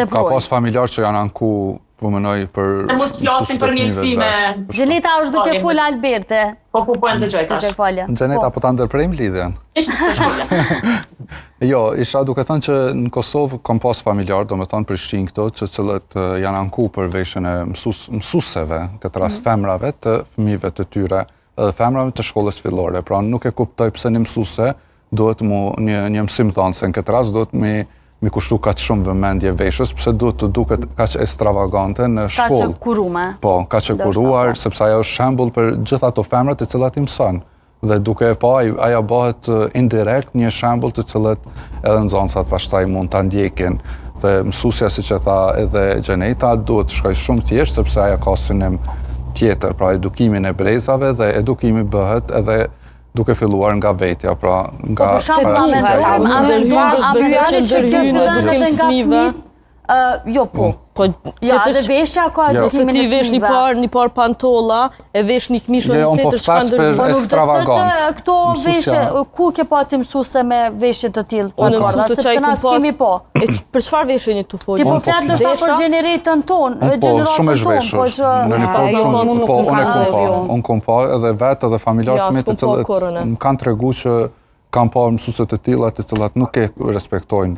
Ka pas familjar që janë anku përmënoj për... Se mos flasin për mjësime... Gjeneta është duke full Alberte. Po e në të gjojtash. Gjeneta, po të ndërprejmë lidhjen. E që së shkullja? Jo, isha duke thënë që në Kosovë kam pas familjar, do me thënë Prishtin këto, që cilët janë anku për veshën e mësuseve, këtë ras femrave të fëmijëve të tyre, edhe femrave të shkollës fillore. Pra nuk e kuptoj pse një mësuse duhet një mësim thonë, se në këtë ras duhet mi kushtu kaq shumë vëmendje veshës, pse duhet të duket kaq ekstravagante në shkollë. Kaq e kurume. Po, kaq e kuruar, sepse ajo është shembull për gjithë ato femrat të cilat i mëson. Dhe duke e pa, aja bëhet indirekt një shembull të cilët edhe nxënësat pastaj mund ta ndjekin. Dhe mësuesja, siç e tha edhe Gjeneta, duhet të shkojë shumë thjesht sepse aja ka synim tjetër, pra edukimin e brezave dhe edukimi bëhet edhe duke filluar nga vetja, pra nga... Jo, po. Ja, dhe veshja ka edukimin e fëmijëve. Se ti vesh një par pantolla, e vesh një këmishë në tjetër që ka ndërhyrë. Jo, po ekstravagant. Këto veshje, ku ke pati mësuse me veshje të tillë? Unë mësu të qaj ku pas... Për çfarë veshje një të folë? Ti po flet ndoshta për gjeneratën tonë. Po, shumë e zhveshur. Në një formë shumë, po, unë kom pa edhe vetë edhe familjarët me të cilët më kanë tregu që kam pa mësuse të tilla të cilat nuk e respektojnë